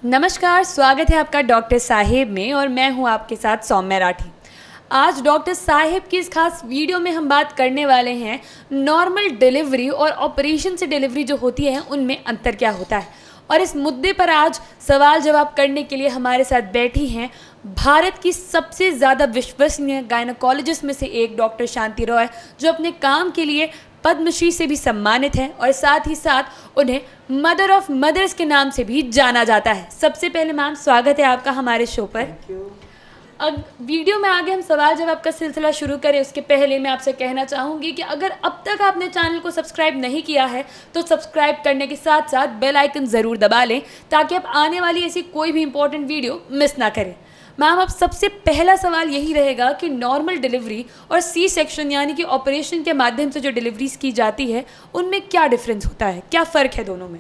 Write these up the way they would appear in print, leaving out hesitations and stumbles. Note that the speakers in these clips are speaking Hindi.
नमस्कार, स्वागत है आपका डॉक्टर साहिब में और मैं हूं आपके साथ सौम्या राठी। आज डॉक्टर साहिब की इस खास वीडियो में हम बात करने वाले हैं नॉर्मल डिलीवरी और ऑपरेशन से डिलीवरी जो होती है उनमें अंतर क्या होता है। और इस मुद्दे पर आज सवाल जवाब करने के लिए हमारे साथ बैठी हैं भारत की सबसे ज़्यादा विश्वसनीय गायनोकोलॉजिस्ट में से एक डॉक्टर शांति रॉय, जो अपने काम के लिए पद्मश्री से भी सम्मानित हैं और साथ ही साथ उन्हें मदर ऑफ मदर्स के नाम से भी जाना जाता है। सबसे पहले मैम, स्वागत है आपका हमारे शो पर। अब वीडियो में आगे हम सवाल जवाब का सिलसिला शुरू करें उसके पहले मैं आपसे कहना चाहूँगी कि अगर अब तक आपने चैनल को सब्सक्राइब नहीं किया है तो सब्सक्राइब करने के साथ साथ बेल आइकन ज़रूर दबा लें ताकि आप आने वाली ऐसी कोई भी इंपॉर्टेंट वीडियो मिस ना करें। मैम, अब सबसे पहला सवाल यही रहेगा कि नॉर्मल डिलीवरी और सी सेक्शन यानी कि ऑपरेशन के माध्यम से जो डिलीवरीज की जाती है उनमें क्या डिफरेंस होता है, क्या फ़र्क है दोनों में?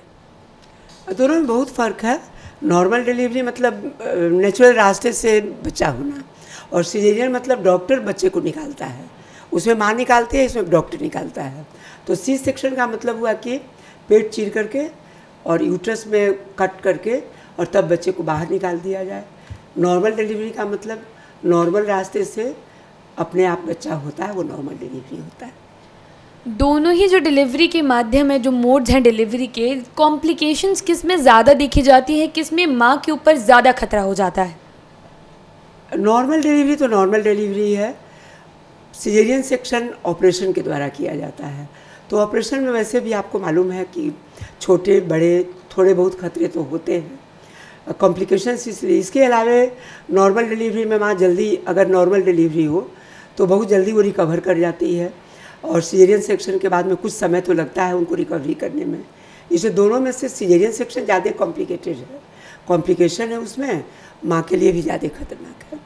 दोनों में बहुत फ़र्क है। नॉर्मल डिलीवरी मतलब नेचुरल रास्ते से बच्चा होना, और सिजेरियन मतलब डॉक्टर बच्चे को निकालता है। उसमें माँ निकालती है, इसमें डॉक्टर निकालता है। तो सी सेक्शन का मतलब हुआ कि पेट चीर करके और यूट्रस में कट करके और तब बच्चे को बाहर निकाल दिया जाए। नॉर्मल डिलीवरी का मतलब नॉर्मल रास्ते से अपने आप बच्चा होता है, वो नॉर्मल डिलीवरी होता है। दोनों ही जो डिलीवरी के माध्यम है, जो मोड्स हैं डिलीवरी के, कॉम्प्लिकेशंस किस में ज़्यादा देखी जाती है, किस में माँ के ऊपर ज़्यादा खतरा हो जाता है? नॉर्मल डिलीवरी तो नॉर्मल डिलीवरी है। सिजेरियन सेक्शन ऑपरेशन के द्वारा किया जाता है। तो ऑपरेशन में वैसे भी आपको मालूम है कि छोटे बड़े थोड़े बहुत खतरे तो होते हैं, कॉम्प्लिकेशंस। इसलिए इसके अलावा नॉर्मल डिलीवरी में माँ जल्दी, अगर नॉर्मल डिलीवरी हो तो बहुत जल्दी वो रिकवर कर जाती है, और सिजेरियन सेक्शन के बाद में कुछ समय तो लगता है उनको रिकवरी करने में। इसे दोनों में से सिजेरियन सेक्शन ज़्यादा कॉम्प्लिकेटेड है, कॉम्प्लिकेशन है उसमें, माँ के लिए भी ज़्यादा खतरनाक है।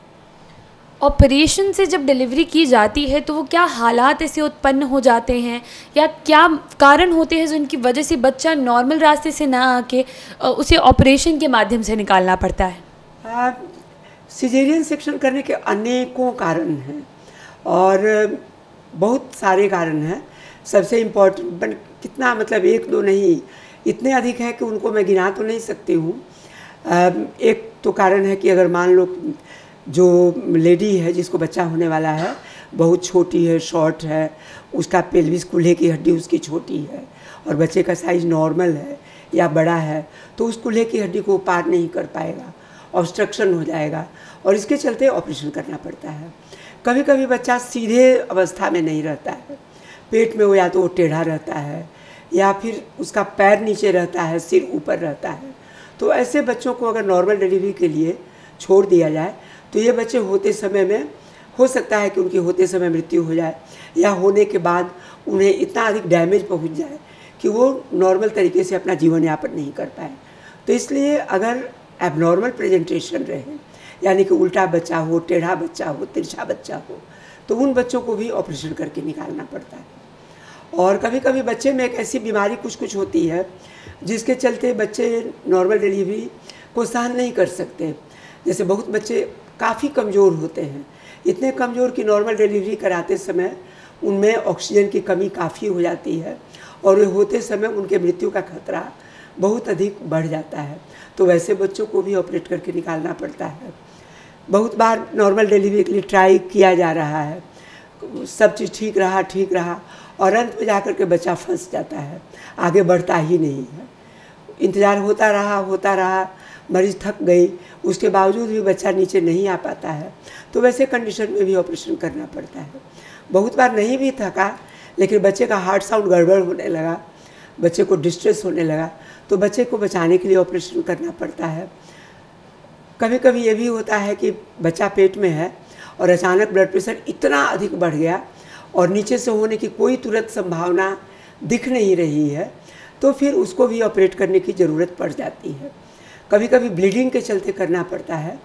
ऑपरेशन से जब डिलीवरी की जाती है तो वो क्या हालात ऐसे उत्पन्न हो जाते हैं या क्या कारण होते हैं जिनकी वजह से बच्चा नॉर्मल रास्ते से ना आके उसे ऑपरेशन के माध्यम से निकालना पड़ता है? सिजेरियन सेक्शन करने के अनेकों कारण हैं और बहुत सारे कारण हैं। सबसे इम्पोर्टेंट कितना, मतलब एक दो नहीं, इतने अधिक है कि उनको मैं गिना तो नहीं सकती हूँ। एक तो कारण है कि अगर मान लो जो लेडी है जिसको बच्चा होने वाला है बहुत छोटी है, शॉर्ट है, उसका पेल्विस कूल्हे की हड्डी उसकी छोटी है और बच्चे का साइज़ नॉर्मल है या बड़ा है, तो उस कूल्हे की हड्डी को पार नहीं कर पाएगा, ऑब्स्ट्रक्शन हो जाएगा और इसके चलते ऑपरेशन करना पड़ता है। कभी कभी बच्चा सीधे अवस्था में नहीं रहता है, पेट में वो या तो वो टेढ़ा रहता है या फिर उसका पैर नीचे रहता है, सिर ऊपर रहता है। तो ऐसे बच्चों को अगर नॉर्मल डिलीवरी के लिए छोड़ दिया जाए तो ये बच्चे होते समय में हो सकता है कि उनकी होते समय मृत्यु हो जाए या होने के बाद उन्हें इतना अधिक डैमेज पहुंच जाए कि वो नॉर्मल तरीके से अपना जीवन यापन नहीं कर पाए। तो इसलिए अगर एबनॉर्मल प्रेजेंटेशन रहे, यानी कि उल्टा बच्चा हो, टेढ़ा बच्चा हो, तिरछा बच्चा हो, तो उन बच्चों को भी ऑपरेशन करके निकालना पड़ता है। और कभी कभी बच्चे में एक ऐसी बीमारी कुछ होती है जिसके चलते बच्चे नॉर्मल डिलीवरी को सहन नहीं कर सकते। जैसे बहुत बच्चे काफ़ी कमज़ोर होते हैं, इतने कमज़ोर कि नॉर्मल डिलीवरी कराते समय उनमें ऑक्सीजन की कमी काफ़ी हो जाती है और वे होते समय उनके मृत्यु का खतरा बहुत अधिक बढ़ जाता है। तो वैसे बच्चों को भी ऑपरेट करके निकालना पड़ता है। बहुत बार नॉर्मल डिलीवरी के लिए ट्राई किया जा रहा है, सब चीज़ ठीक रहा और अंत में जाकर के बच्चा फंस जाता है, आगे बढ़ता ही नहीं है। इंतज़ार होता रहा, मरीज़ थक गई, उसके बावजूद भी बच्चा नीचे नहीं आ पाता है, तो वैसे कंडीशन में भी ऑपरेशन करना पड़ता है। बहुत बार नहीं भी थका लेकिन बच्चे का हार्ट साउंड गड़बड़ होने लगा, बच्चे को डिस्ट्रेस होने लगा, तो बच्चे को बचाने के लिए ऑपरेशन करना पड़ता है। कभी कभी ये भी होता है कि बच्चा पेट में है और अचानक ब्लड प्रेशर इतना अधिक बढ़ गया और नीचे से होने की कोई तुरंत संभावना दिख नहीं रही है, तो फिर उसको भी ऑपरेट करने की ज़रूरत पड़ जाती है। कभी कभी ब्लीडिंग के चलते करना पड़ता है।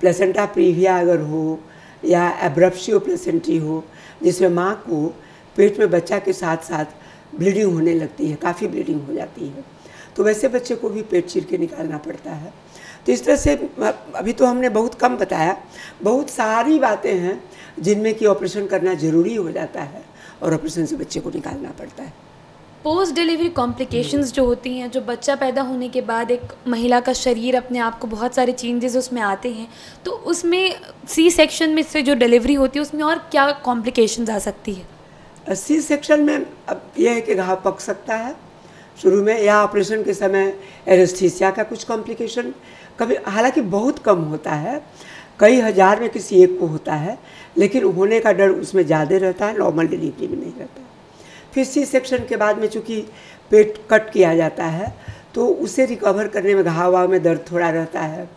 प्लेसेंटा प्रीविया अगर हो या एब्रप्शियो प्लेसेंटी हो, जिसमें माँ को पेट में बच्चा के साथ साथ ब्लीडिंग होने लगती है, काफ़ी ब्लीडिंग हो जाती है, तो वैसे बच्चे को भी पेट चीर के निकालना पड़ता है। तो इस तरह से अभी तो हमने बहुत कम बताया, बहुत सारी बातें हैं जिनमें कि ऑपरेशन करना ज़रूरी हो जाता है और ऑपरेशन से बच्चे को निकालना पड़ता है। पोस्ट डिलीवरी कॉम्प्लिकेशंस जो होती हैं, जो बच्चा पैदा होने के बाद एक महिला का शरीर अपने आप को बहुत सारे चेंजेस उसमें आते हैं, तो उसमें सी सेक्शन में से जो डिलीवरी होती है उसमें और क्या कॉम्प्लिकेशंस आ सकती है? सी सेक्शन में अब यह है कि घाव पक सकता है शुरू में, या ऑपरेशन के समय एनेस्थीसिया का कुछ कॉम्प्लिकेशन कभी, हालांकि बहुत कम होता है, कई हज़ार में किसी एक को होता है, लेकिन होने का डर उसमें ज़्यादा रहता है, नॉर्मल डिलीवरी में नहीं रहता है। फिर सी सेक्शन के बाद में चूँकि पेट कट किया जाता है तो उसे रिकवर करने में घाव में दर्द थोड़ा रहता है,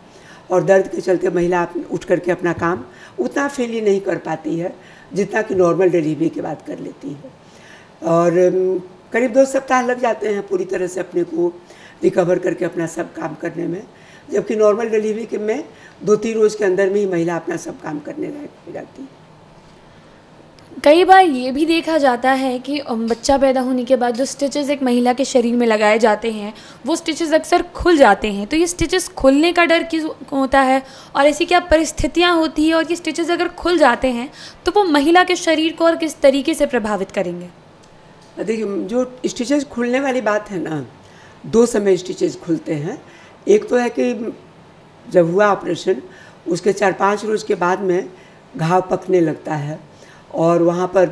और दर्द के चलते महिला उठ करके अपना काम उतना फ्रीली नहीं कर पाती है जितना कि नॉर्मल डिलीवरी के बाद कर लेती है। और करीब 2 सप्ताह लग जाते हैं पूरी तरह से अपने को रिकवर करके अपना सब काम करने में, जबकि नॉर्मल डिलीवरी के में 2-3 रोज़ के अंदर में ही महिला अपना सब काम करने लायक हो जाती है। कई बार ये भी देखा जाता है कि बच्चा पैदा होने के बाद जो स्टिचेस एक महिला के शरीर में लगाए जाते हैं वो स्टिचेस अक्सर खुल जाते हैं, तो ये स्टिचेस खुलने का डर क्यों होता है और ऐसी क्या परिस्थितियाँ होती है, और ये स्टिचेस अगर खुल जाते हैं तो वो महिला के शरीर को और किस तरीके से प्रभावित करेंगे? देखिए, जो स्टिचेस खुलने वाली बात है ना, 2 समय स्टिचेस खुलते हैं। एक तो है कि जब हुआ ऑपरेशन उसके 4-5 रोज़ के बाद में घाव पकने लगता है और वहाँ पर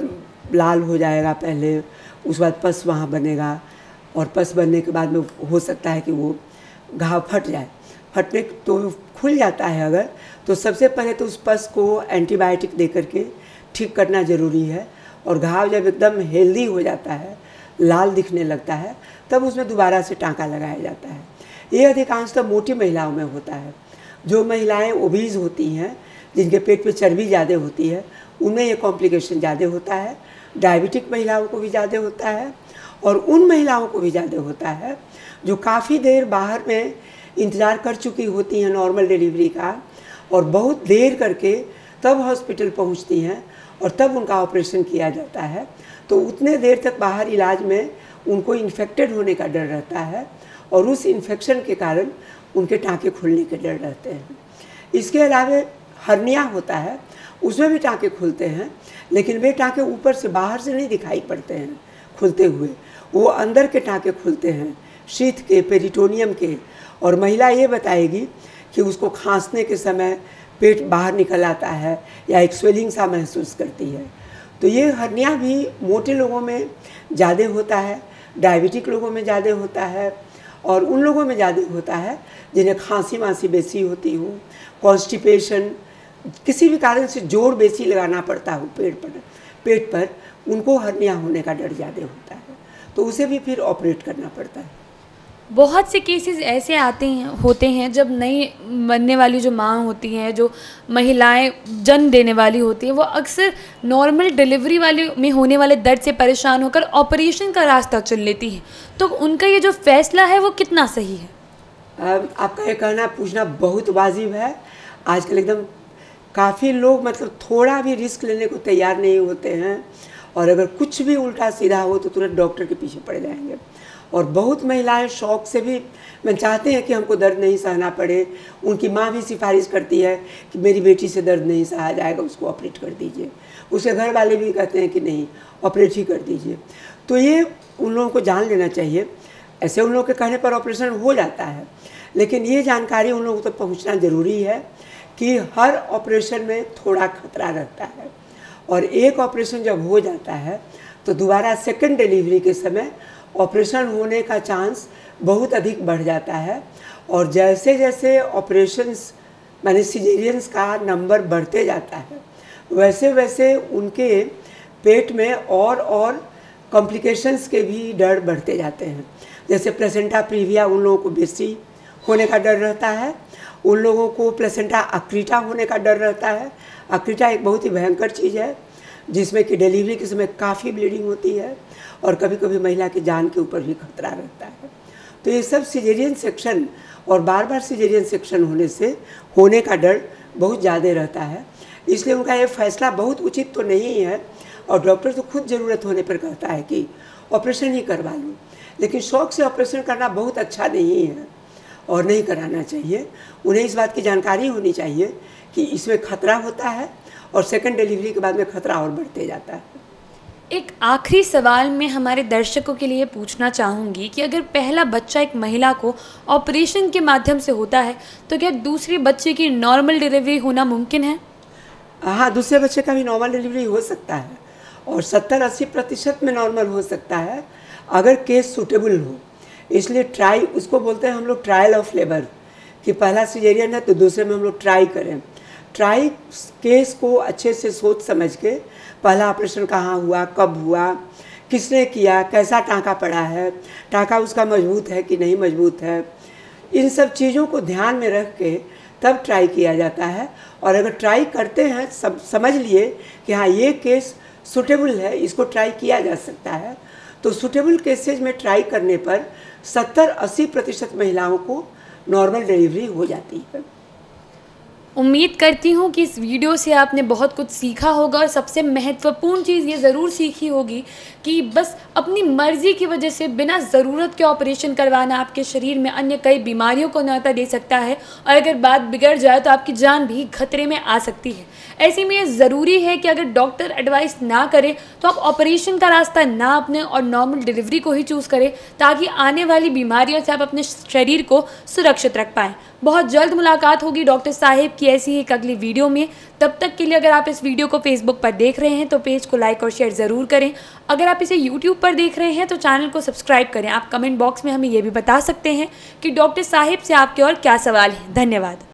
लाल हो जाएगा पहले, उसके बाद पस वहाँ बनेगा, और पस बनने के बाद में हो सकता है कि वो घाव फट जाए। फटने तो खुल जाता है अगर, तो सबसे पहले तो उस पस को एंटीबायोटिक दे करके ठीक करना ज़रूरी है, और घाव जब एकदम हेल्दी हो जाता है, लाल दिखने लगता है, तब उसमें दोबारा से टाँका लगाया जाता है। ये अधिकांशतः मोटी महिलाओं में होता है। जो महिलाएं ओबीज होती हैं, जिनके पेट पे चर्बी ज़्यादा होती है, उनमें ये कॉम्प्लिकेशन ज़्यादा होता है। डायबिटिक महिलाओं को भी ज़्यादा होता है, और उन महिलाओं को भी ज़्यादा होता है जो काफ़ी देर बाहर में इंतज़ार कर चुकी होती हैं नॉर्मल डिलीवरी का, और बहुत देर करके तब हॉस्पिटल पहुंचती हैं और तब उनका ऑपरेशन किया जाता है। तो उतने देर तक बाहर इलाज में उनको इन्फेक्टेड होने का डर रहता है, और उस इन्फेक्शन के कारण उनके टाँके खुलने के डर रहते हैं। इसके अलावा हर्निया होता है, उसमें भी टाँके खुलते हैं, लेकिन वे टाँके ऊपर से बाहर से नहीं दिखाई पड़ते हैं खुलते हुए, वो अंदर के टाँके खुलते हैं, शीथ के, पेरिटोनियम के, और महिला ये बताएगी कि उसको खांसने के समय पेट बाहर निकल आता है या एक स्वेलिंग सा महसूस करती है। तो ये हर्निया भी मोटे लोगों में ज़्यादा होता है, डायबिटिक लोगों में ज़्यादा होता है, और उन लोगों में ज़्यादा होता है जिन्हें खांसी वांसी बेसी होती हो, कॉन्स्टिपेशन, किसी भी कारण से जोर बेसी लगाना पड़ता हो पेट पर, उनको हर्निया होने का डर ज़्यादा होता है, तो उसे भी फिर ऑपरेट करना पड़ता है। बहुत से केसेस ऐसे होते हैं जब नई बनने वाली जो माँ होती हैं, जो महिलाएं जन्म देने वाली होती हैं, वो अक्सर नॉर्मल डिलीवरी वाले में होने वाले दर्द से परेशान होकर ऑपरेशन का रास्ता चुन लेती हैं, तो उनका ये जो फैसला है वो कितना सही है? आपका ये कहना पूछना बहुत वाजिब है। आजकल एकदम काफ़ी लोग मतलब थोड़ा भी रिस्क लेने को तैयार नहीं होते हैं, और अगर कुछ भी उल्टा सीधा हो तो तुरंत डॉक्टर के पीछे पड़ जाएंगे। और बहुत महिलाएं शौक से भी मैं चाहते हैं कि हमको दर्द नहीं सहना पड़े। उनकी माँ भी सिफारिश करती है कि मेरी बेटी से दर्द नहीं सहा जाएगा, उसको ऑपरेट कर दीजिए। उसके घर वाले भी कहते हैं कि नहीं, ऑपरेट ही कर दीजिए। तो ये उन लोगों को जान लेना चाहिए। ऐसे उन लोगों के कहने पर ऑपरेशन हो जाता है, लेकिन ये जानकारी उन लोगों तक पहुँचना ज़रूरी है कि हर ऑपरेशन में थोड़ा खतरा रहता है, और एक ऑपरेशन जब हो जाता है तो दोबारा सेकंड डिलीवरी के समय ऑपरेशन होने का चांस बहुत अधिक बढ़ जाता है। और जैसे जैसे ऑपरेशंस माने सिजेरियंस का नंबर बढ़ते जाता है, वैसे वैसे उनके पेट में और कॉम्प्लिकेशंस के भी डर बढ़ते जाते हैं। जैसे प्लेसेंटा प्रीविया उन लोगों को बेसी होने का डर रहता है, उन लोगों को प्लेसेंटा अक्रीटा होने का डर रहता है। अक्रीटा एक बहुत ही भयंकर चीज़ है जिसमें कि डिलीवरी के समय काफ़ी ब्लीडिंग होती है, और कभी कभी महिला की जान के ऊपर भी खतरा रहता है। तो ये सब सिजेरियन सेक्शन और बार बार सिजेरियन सेक्शन होने से होने का डर बहुत ज़्यादा रहता है, इसलिए उनका ये फैसला बहुत उचित तो नहीं है। और डॉक्टर तो खुद ज़रूरत होने पर कहता है कि ऑपरेशन ही करवा लूँ, लेकिन शौक़ से ऑपरेशन करना बहुत अच्छा नहीं है और नहीं कराना चाहिए। उन्हें इस बात की जानकारी होनी चाहिए कि इसमें खतरा होता है, और सेकंड डिलीवरी के बाद में खतरा और बढ़ते जाता है। एक आखिरी सवाल मैं हमारे दर्शकों के लिए पूछना चाहूँगी कि अगर पहला बच्चा एक महिला को ऑपरेशन के माध्यम से होता है तो क्या दूसरे बच्चे की नॉर्मल डिलीवरी होना मुमकिन है? हाँ, दूसरे बच्चे का भी नॉर्मल डिलीवरी हो सकता है और 70-80% में नॉर्मल हो सकता है अगर केस सूटेबल हो। इसलिए ट्राई उसको बोलते हैं हम लोग ट्रायल ऑफ लेबर, कि पहला सिजेरियन है तो दूसरे में हम लोग ट्राई करें। ट्राई केस को अच्छे से सोच समझ के, पहला ऑपरेशन कहाँ हुआ, कब हुआ, किसने किया, कैसा टाँका पड़ा है, टाँका उसका मजबूत है कि नहीं मजबूत है, इन सब चीज़ों को ध्यान में रख के तब ट्राई किया जाता है। और अगर ट्राई करते हैं, सब समझ लिए कि हाँ ये केस सूटेबल है, इसको ट्राई किया जा सकता है, तो सूटेबल केसेज में ट्राई करने पर 70-80% महिलाओं को नॉर्मल डिलीवरी हो जाती है। उम्मीद करती हूँ कि इस वीडियो से आपने बहुत कुछ सीखा होगा और सबसे महत्वपूर्ण चीज़ ये ज़रूर सीखी होगी कि बस अपनी मर्ज़ी की वजह से बिना ज़रूरत के ऑपरेशन करवाना आपके शरीर में अन्य कई बीमारियों को न्योता दे सकता है और अगर बात बिगड़ जाए तो आपकी जान भी खतरे में आ सकती है। ऐसे में ये ज़रूरी है कि अगर डॉक्टर एडवाइस ना करे तो आप ऑपरेशन का रास्ता ना अपने और नॉर्मल डिलीवरी को ही चूज़ करें, ताकि आने वाली बीमारियों से आप अपने शरीर को सुरक्षित रख पाएँ। बहुत जल्द मुलाकात होगी डॉक्टर साहिब की ऐसी ही एक अगली वीडियो में। तब तक के लिए अगर आप इस वीडियो को फेसबुक पर देख रहे हैं तो पेज को लाइक और शेयर ज़रूर करें। अगर आप इसे यूट्यूब पर देख रहे हैं तो चैनल को सब्सक्राइब करें। आप कमेंट बॉक्स में हमें ये भी बता सकते हैं कि डॉक्टर साहिब से आपके और क्या सवाल हैं। धन्यवाद।